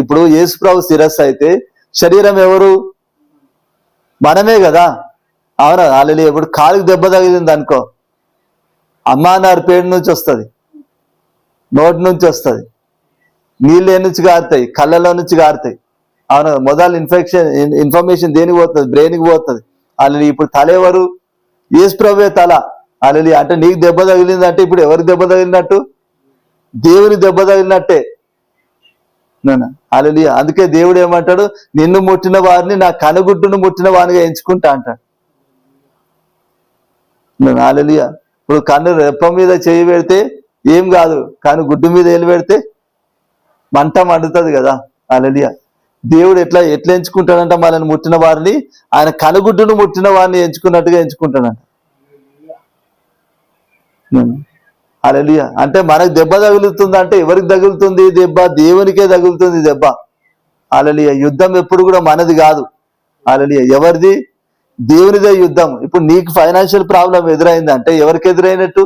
ఇప్పుడు యేసు ప్రభు శిరస్సు అయితే శరీరం ఎవరు? మనమే కదా. అవునా? హల్లెలూయా. ఇప్పుడు కాలుకి దెబ్బ తగిలింది అనుకో, అమ్మా నారు పేరు నుంచి వస్తుంది, నోటి నుంచి వస్తుంది, నీళ్ళు ఏ నుంచి గారుతాయి? కళ్ళలో నుంచి గారుతాయి. అవును. మొదలు ఇన్ఫర్మేషన్ దేనికి పోతుంది? బ్రెయిన్కి పోతుంది. హల్లెలూయా. ఇప్పుడు తల ఎవరు? యేసు ప్రభువే తల. హల్లెలూయా. అంటే నీకు దెబ్బ తగిలిందంటే ఇప్పుడు ఎవరికి దెబ్బ తగిలినట్టు? దేవుని దెబ్బ తగిలినట్టే. హల్లెలూయా. అందుకే దేవుడు ఏమంటాడు? నిన్ను ముట్టిన వారిని నా కనుగుడ్డును ముట్టిన వారిగా ఎంచుకుంటా అంటాడు. హల్లెలూయా. ఇప్పుడు కన్ను రెప్ప మీద చేయి పెడితే ఏం కాదు, కానీ గుడ్డు మీద ఏలు పెడితే మంట మండుతుంది కదా. హల్లెలూయా. దేవుడు ఎట్లా ఎంచుకుంటాడంట? మనల్ని ముట్టిన వారిని, ఆయన కనుగుడ్డును ముట్టిన వారిని ఎంచుకున్నట్టుగా ఎంచుకుంటాడంట. హల్లెలూయా. అంటే మనకు దెబ్బ తగులుతుంది అంటే ఎవరికి తగులుతుంది దెబ్బ? దేవునికే తగులుతుంది దెబ్బ. హల్లెలూయా. యుద్ధం ఎప్పుడు కూడా మనది కాదు. హల్లెలూయా. ఎవరిది? దేవునిదే యుద్ధం. ఇప్పుడు నీకు ఫైనాన్షియల్ ప్రాబ్లం ఎదురైందంటే ఎవరికి ఎదురైనట్టు?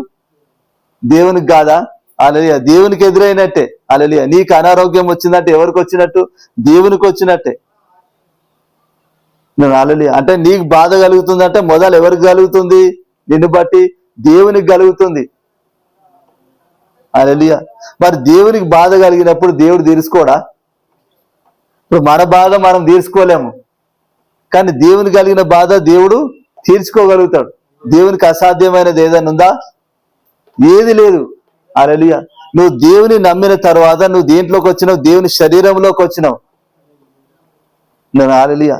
దేవునికి కాదా? హల్లెలూయా. దేవునికి ఎదురైనట్టే. హల్లెలూయా. నీకు అనారోగ్యం వచ్చిందంటే ఎవరికి వచ్చినట్టు? దేవునికి వచ్చినట్టే. హల్లెలూయా. అంటే నీకు బాధ కలుగుతుందంటే మొదలు ఎవరికి కలుగుతుంది? నిన్ను బట్టి దేవునికి కలుగుతుంది. హల్లెలూయా. మరి దేవునికి బాధ కలిగినప్పుడు దేవుడు తీర్చుకోడా? ఇప్పుడు మన బాధ మనం తీర్చుకోలేము, కానీ దేవుని కలిగిన బాధ దేవుడు తీర్చుకోగలుగుతాడు. దేవునికి అసాధ్యమైనది ఏదైనా ఉందా? ఏది లేదు. హల్లెలూయా. నువ్వు దేవుని నమ్మిన తర్వాత నువ్వు దేంట్లోకి వచ్చినావు? దేవుని శరీరంలోకి వచ్చినావు. హల్లెలూయా.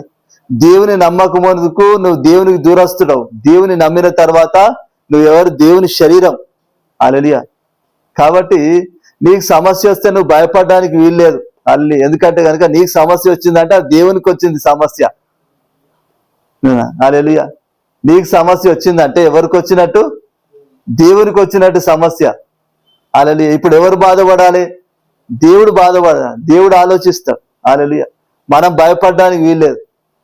దేవుని నమ్మకమునకు నువ్వు దేవునికి దూరస్తుడవు. దేవుని నమ్మిన తర్వాత నువ్వు ఎవరు? దేవుని శరీరం. హల్లెలూయా. కాబట్టి నీకు సమస్య వస్తే నువ్వు భయపడడానికి వీల్లేదు. హల్లెలూయా. ఎందుకంటే కనుక నీకు సమస్య వచ్చిందంటే అది దేవునికి వచ్చింది సమస్య. హల్లెలూయా. నీకు సమస్య వచ్చిందంటే ఎవరికి వచ్చినట్టు? దేవునికి వచ్చినట్టు సమస్య. హల్లెలూయా. ఇప్పుడు ఎవరు బాధపడాలి? దేవుడు బాధపడాలి. దేవుడు ఆలోచిస్తాడు. హల్లెలూయా. మనం భయపడడానికి వీల్లేదు.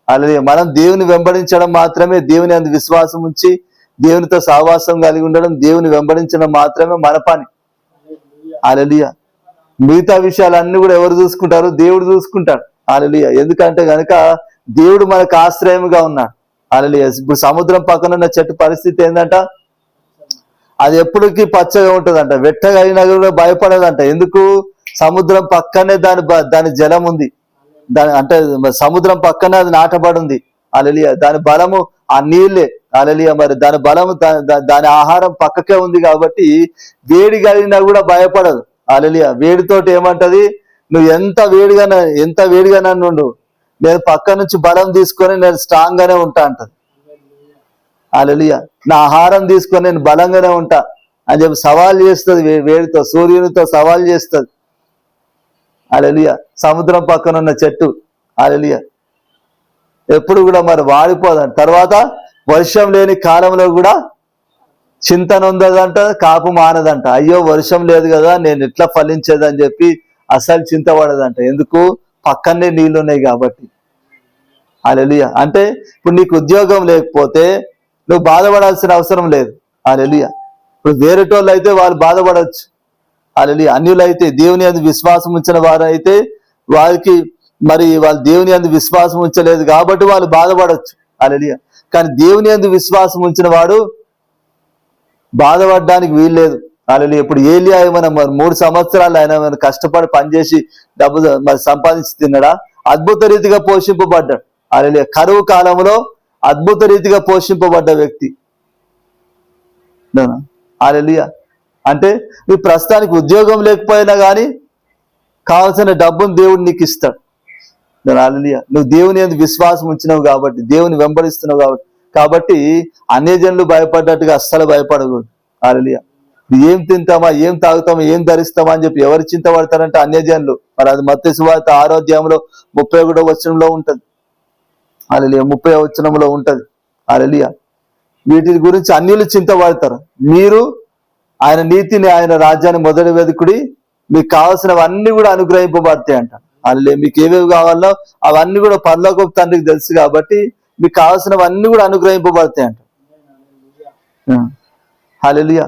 హల్లెలూయా. మనం దేవుని వెంబడించడం మాత్రమే, దేవుని అందు విశ్వాసం ఉంచి దేవునితో సహవాసం కలిగి ఉండడం, దేవుని వెంబడించడం మాత్రమే మన పని. హల్లెలూయా. మిగతా విషయాలన్నీ కూడా ఎవరు చూసుకుంటారు? దేవుడు చూసుకుంటాడు. హల్లెలూయా. ఎందుకంటే కనుక దేవుడు మనకు ఆశ్రయముగా ఉన్నాడు. హల్లెలూయా. ఇప్పుడు సముద్రం పక్కన ఉన్న చెట్టు పరిస్థితి ఏంటంట? అది ఎప్పటికీ పచ్చగా ఉంటుందంట, వెట్టగా అయినా కూడా భయపడదంట. ఎందుకు? సముద్రం పక్కనే దాని జలం ఉంది. అంటే సముద్రం పక్కనే అది నాటబడి ఉంది. హల్లెలూయా. దాని బలము ఆ నీళ్ళే. హల్లెలూయా. మరి దాని బలము దాని ఆహారం పక్కకే ఉంది కాబట్టి వేడి కలిగినా కూడా భయపడదు. హల్లెలూయా. వేడితోటి ఏమంటది? నువ్వు ఎంత వేడిగా నుండు, నేను పక్క నుంచి బలం తీసుకొని నేను స్ట్రాంగ్ గానే ఉంటా అంటది. హల్లెలూయా. నా ఆహారం తీసుకొని నేను బలంగానే ఉంటా అని చెప్పి సవాల్ చేస్తుంది. వేడితో, సూర్యునితో సవాల్ చేస్తుంది. హల్లెలూయా. సముద్రం పక్కన ఉన్న చెట్టు హల్లెలూయా ఎప్పుడు కూడా మరి వాడిపోదంట. తర్వాత వర్షం లేని కాలంలో కూడా చింతన ఉందదంట, కాపు మానదంట. అయ్యో వర్షం లేదు కదా, నేను ఎట్లా ఫలించేదని చెప్పి అసలు చింతపడదంట. ఎందుకు? పక్కనే నీళ్లు ఉన్నాయి కాబట్టి. హల్లెలూయా. అంటే ఇప్పుడు నీకు ఉద్యోగం లేకపోతే నువ్వు బాధపడాల్సిన అవసరం లేదు. హల్లెలూయా. ఇప్పుడు వేరేటోళ్ళు అయితే వాళ్ళు బాధపడవచ్చు. హల్లెలూయా. అన్యులైతే, దేవుని యందు విశ్వాసం ఉంచిన వారు అయితే వారికి మరి వాళ్ళు దేవుని యందు విశ్వాసం ఉంచలేదు కాబట్టి వాళ్ళు బాధపడవచ్చు. హల్లెలూయా. కానీ దేవుని యందు విశ్వాసం ఉంచిన వాడు బాధపడడానికి వీల్లేదు. హల్లెలూయా. ఇప్పుడు ఏలియా ఏమైనా మరి 3 సంవత్సరాలు ఆయన కష్టపడి పనిచేసి డబ్బు మరి సంపాదించి తిన్నాడా? అద్భుత రీతిగా పోషింపబడ్డాడు. హల్లెలూయా. కరువు కాలంలో అద్భుత రీతిగా పోషింపబడ్డ వ్యక్తి. హల్లెలూయా. అంటే నీ ప్రస్తుతానికి ఉద్యోగం లేకపోయినా కానీ కావాల్సిన డబ్బును దేవుడు నీకు ఇస్తాడు. హల్లెలూయా. నువ్వు దేవుని యందు విశ్వాసం ఉంచినావు కాబట్టి, దేవుని వెంబడిస్తున్నావు కాబట్టి అన్యజనులు భయపడ్డట్టుగా అస్సలు భయపడకూడదు. హల్లెలూయా. ఏం తింటామా, ఏం తాగుతామా, ఏం ధరిస్తామా అని చెప్పి ఎవరు చింతపడతారంటే అన్యజనులు. మరి అది మత్తయి సువార్త 6వ అధ్యాయంలో 31వ వచనంలో ఉంటది. హల్లెలూయా. 30వ వచనంలో ఉంటది. హల్లెలూయా. వీటి గురించి అన్యులు చింతపడతారు. మీరు ఆయన నీతిని, ఆయన రాజ్యాన్ని మొదటి వెతుకుడి, మీకు కావాల్సినవన్నీ కూడా అనుగ్రహింపబడతాయి అంట. హల్లెలూయా. మీకు ఏవేవి కావాలో అవన్నీ కూడా పరలోకపు తండ్రికి తెలుసు కాబట్టి మీకు కావాల్సినవన్నీ కూడా అనుగ్రహింపబడతాయి అంట. హల్లెలూయా.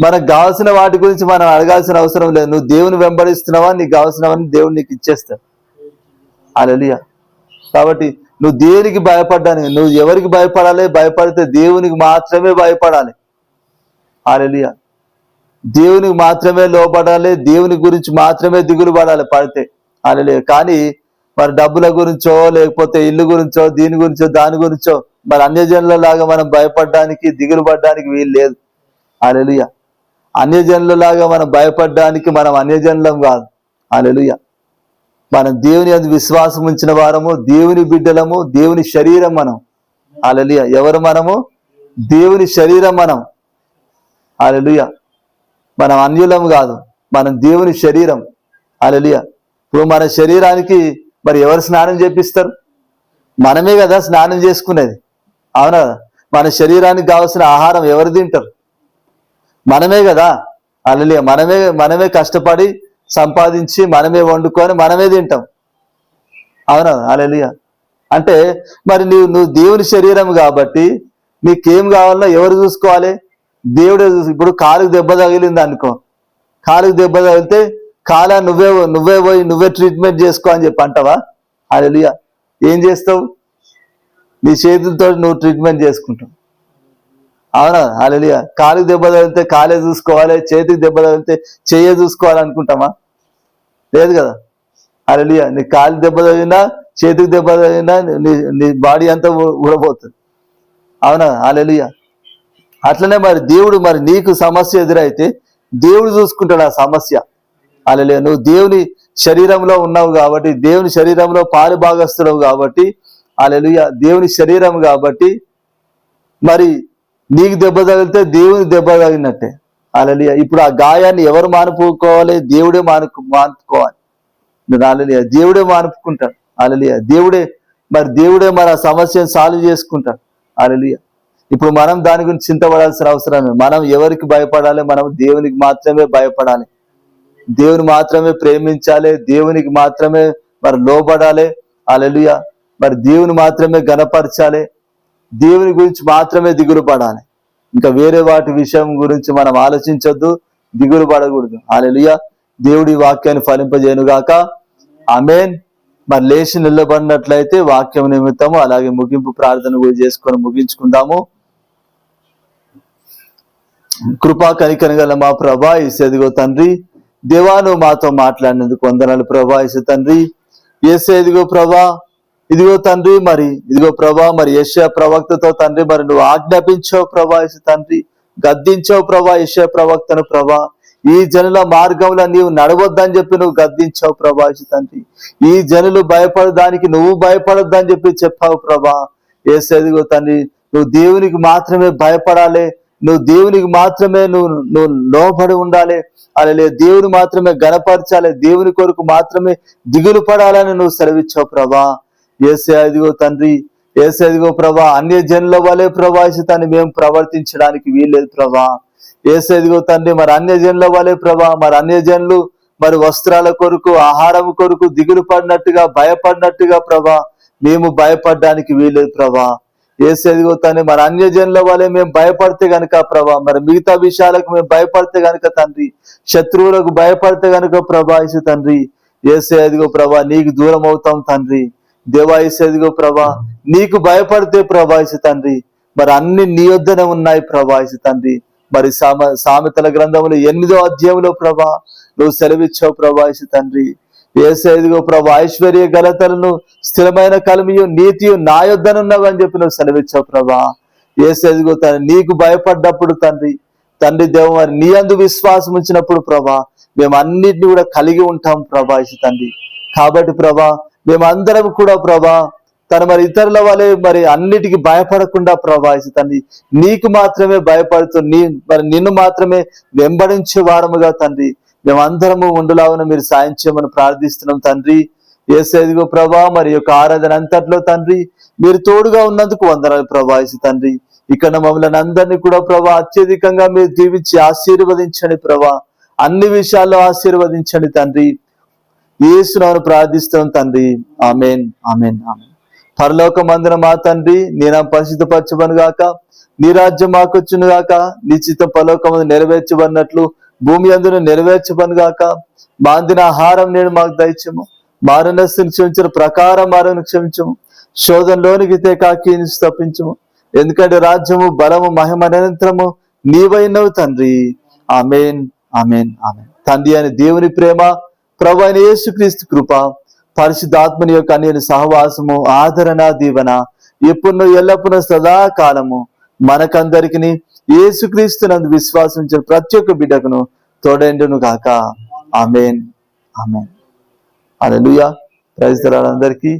మనకు కావాల్సిన వాటి గురించి మనం అడగాల్సిన అవసరం లేదు. నువ్వు దేవుని వెంబడిస్తున్నావా, నీకు కావాల్సినవన్నీ దేవుడు నీకు ఇచ్చేస్తాడు. హల్లెలూయా. కాబట్టి నువ్వు దేనికి భయపడ్డానికి, నువ్వు ఎవరికి భయపడాలి? భయపడితే దేవునికి మాత్రమే భయపడాలి. హల్లెలూయా. దేవునికి మాత్రమే లోపడాలి, దేవుని గురించి మాత్రమే దిగులు పడాలి పడితే. హల్లెలూయా. కానీ మరి డబ్బుల గురించో, లేకపోతే ఇల్లు గురించో, దీని గురించో, దాని గురించో మరి అన్యజనుల లాగా మనం భయపడడానికి, దిగులు పడడానికి వీలు లేదు. హల్లెలూయా. అన్యజనుల లాగా మనం భయపడడానికి మనం అన్యజనులం కాదు. హల్లెలూయా. మనం దేవుని యందు విశ్వాసం ఉంచిన వారము, దేవుని బిడ్డలము, దేవుని శరీరం మనం. హల్లెలూయా. ఎవరు మనము? దేవుని శరీరం మనం. హల్లెలూయా. మనం అన్యులం కాదు, మనం దేవుని శరీరం. హల్లెలూయా. ఇప్పుడు మన శరీరానికి మరి ఎవరు స్నానం చేపిస్తారు? మనమే కదా స్నానం చేసుకునేది. అవునా? మన శరీరానికి కావాల్సిన ఆహారం ఎవరు తింటారు? మనమే కదా. హల్లెలూయా. మనమే కష్టపడి సంపాదించి మనమే వండుకొని మనమే తింటాం. అవునా? హల్లెలూయా. అంటే మరి నువ్వు దేవుని శరీరం కాబట్టి నీకేం కావాలో ఎవరు చూసుకోవాలి? దేవుడే. ఇప్పుడు కాలుకు దెబ్బ తగిలింది అనుకో, కాలుకు దెబ్బ తగిలితే కాలా నువ్వే పోయి నువ్వే ట్రీట్మెంట్ చేసుకో అని చెప్పి అంటావా? హల్లెలూయా. ఏం చేస్తావు? నీ చేతులతో నువ్వు ట్రీట్మెంట్ చేసుకుంటావు. అవునా? హల్లెలూయా. కాలుకు దెబ్బ తగిలితే కాలే చూసుకోవాలి, చేతికి దెబ్బ తగిలితే చెయ్యే చూసుకోవాలి అనుకుంటామా? లేదు కదా. హల్లెలూయా. నీ కాలు దెబ్బ తగిలినా, చేతికి దెబ్బ తగిలినా నీ బాడీ అంతా ఊడబోతుంది. అవునా? హల్లెలూయా. అట్లనే మరి దేవుడు, మరి నీకు సమస్య ఎదురైతే దేవుడు చూసుకుంటాడు ఆ సమస్య. హల్లెలూయా. నువ్వు దేవుని శరీరంలో ఉన్నావు కాబట్టి, దేవుని శరీరంలో పాలు భాగస్తున్నావు కాబట్టి, హల్లెలూయా, దేవుని శరీరం కాబట్టి మరి నీకు దెబ్బ తగిలితే దేవుని దెబ్బ తగిలినట్టే. హల్లెలూయా. ఇప్పుడు ఆ గాయాన్ని ఎవరు మానుకోవాలి? దేవుడే మానుకోవాలి. హల్లెలూయా. దేవుడే మానుకుంటాడు. హల్లెలూయా. దేవుడే మరి ఆ సమస్యను సాల్వ్ చేసుకుంటాడు. హల్లెలూయా. ఇప్పుడు మనం దాని గురించి చింతపడాల్సిన అవసరం. మనం ఎవరికి భయపడాలి? మనం దేవునికి మాత్రమే భయపడాలి, దేవుని మాత్రమే ప్రేమించాలి, దేవునికి మాత్రమే మరి లోబడాలి. హల్లెలూయా. మరి దేవుని మాత్రమే గణపరచాలి, దేవుని గురించి మాత్రమే దిగులు పడాలి. ఇంకా వేరే వాటి విషయం గురించి మనం ఆలోచించొద్దు, దిగులు పడకూడదు. హల్లెలూయా. దేవుడి వాక్యాన్ని ఫలింపజేయునుగాక. ఆమేన్. మరి లేచి నిలబడినట్లయితే వాక్యం నిమిత్తము అలాగే ముగింపు ప్రార్థన కూడా చేసుకొని ముగించుకుందాము. కృపా కనికరం గల మా ప్రభా యేసయ్యా తండ్రి, దేవా నువ్వు మాతో మాట్లాడినందుకు వందనాలు ప్రభా. యేసు తండ్రి, యేసయ్యా ఇదిగో ప్రభా, ఇదిగో తండ్రి, ఇదిగో ప్రభా, మరి యెషయా ప్రవక్తతో తండ్రి మరి నువ్వు ఆజ్ఞాపించావు ప్రభా. యేసు తండ్రి, గద్దించావు ప్రభా యెషయా ప్రవక్తను ప్రభా. ఈ జనుల మార్గంలో నీవు నడవద్దని చెప్పి నువ్వు గద్దించావు ప్రభా. యేసు తండ్రి, ఈ జనులు భయపడడానికి నువ్వు భయపడొద్దని చెప్పి చెప్పావు ప్రభా. యేసయ్యా ఇదిగో తండ్రి, నువ్వు దేవునికి మాత్రమే భయపడాలి, నువ్వు దేవునికి మాత్రమే నువ్వు లోబడి ఉండాలి. అలా దేవుని మాత్రమే గణపరచాలి, దేవుని కొరకు మాత్రమే దిగులు పడాలని నువ్వు సెలవిచ్చావు ప్రభా. యేసయ్యా ఇదిగో తండ్రి, యేసయ్యా ఇదిగో ప్రభా, అన్య జనుల వలె ప్రభా ఇషితాన్ని మేము ప్రవర్తించడానికి వీల్లేదు ప్రభా. యేసయ్యా ఇదిగో తండ్రి, మరి అన్య జనుల వలె ప్రభా, మరి అన్య జనులు మరి వస్త్రాల కొరకు, ఆహారం కొరకు దిగులు పడినట్టుగా, భయపడినట్టుగా ప్రభా మేము భయపడడానికి వీల్లేదు ప్రభా. యేసయ్యా ఇదిగో తండ్రి, మరి అన్య జనుల వలె మేము భయపడితే గనుక ప్రభా, మరి మిగతా విషయాలకు మేము భయపడితే గనుక తండ్రి, శత్రువులకు భయపడితే గనుక ప్రభా యేసు తండ్రి, యేసయ్యా ఇదిగో ప్రభా నీకు దూరం అవుతాం తండ్రి. దేవా యేసయ్యా ఇదిగో ప్రభా, నీకు భయపడితే ప్రభా యేసు తండ్రి, మరి అన్ని నీ యొద్దనే ఉన్నాయి ప్రభా యేసు తండ్రి. మరి సామెతల గ్రంథములు 8వ అధ్యాయంలో ప్రభా నువ్వు సెలవిచ్చావు ప్రభా యేసు తండ్రి. యేసయ్యా ఇదిగో ప్రభా, ఐశ్వర్య ఘనతలను, స్థిరమైన కలిమియు, నీతియు నా యొద్దనున్నవి అని చెప్పి నువ్వు సెలవిచ్చావు ప్రభా. యేసయ్యా ఇదిగో తండ్రి, నీకు భయపడ్డప్పుడు తండ్రి దేవ, మరి నీ అందు విశ్వాసం ఉంచినప్పుడు ప్రభా మేము అన్నిటిని కూడా కలిగి ఉంటాం ప్రభా యేసు తండ్రి. కాబట్టి ప్రభా మేమందరం కూడా ప్రభా మరి ఇతరుల వలె మరి అన్నిటికీ భయపడకుండా ప్రభా యేసు తండ్రి, నీకు మాత్రమే భయపడుతూ మరి నిన్ను మాత్రమే వెంబడించే వారముగా తండ్రి మేమందరము ఉండులాగున మీరు సాయం చేయమని ప్రార్థిస్తున్నాం తండ్రి. యేసయ్యా ఇదిగో ప్రభా, మరి యొక్క ఆరాధన అంతట్లో తండ్రి మీరు తోడుగా ఉన్నందుకు వందనాలు ప్రభా యేసు తండ్రి. ఇక్కడ మమ్మల్ని అందరినీ కూడా ప్రభా అత్యధికంగా మీరు దీవించి ఆశీర్వదించండి ప్రభా, అన్ని విషయాల్లో ఆశీర్వదించండి తండ్రి. యేసు నామమున ప్రార్థిస్తున్నాం తండ్రి. ఆమేన్, ఆమేన్, ఆమేన్. పరలోకమందున మా తండ్రి, నీ నామం పరిశుద్ధపరచబడును గాక, నీ రాజ్యం మాకొచ్చును గాక, నీ చిత్తం పరలోకమందు నెరవేర్చబడినట్లు భూమి అందును నెరవేర్చబడును గాక. మా అందిన ఆహారం నేడు మాకు దయచేయము, మారణస్తుని క్షమించిన ప్రకారం మారను క్షమించము, శోధనలోనికి తేకాకి తప్పించము. ఎందుకంటే రాజ్యము, బలము, మహిమ నిరంతరము నీవైనవు తండ్రి. ఆమేన్, ఆమేన్, ఆమేన్. తండ్రి అని దేవుని ప్రేమ, ప్రభు అయిన యేసుక్రీస్తు కృప, పరిశుద్ధాత్మని యొక్క అన్యోన్య సహవాసము, ఆదరణ, దీవెన ఎప్పుడు ఎల్లప్పుడూ సదాకాలము మనకందరికి యేసుక్రీస్తు నందు విశ్వాసించిన ప్రతి ఒక్క బిడ్డకును తోడైండును గాక. ఆమేన్, ఆమేన్. హల్లెలూయా. ప్రైజ్ ది లార్డ్ అందరికీ.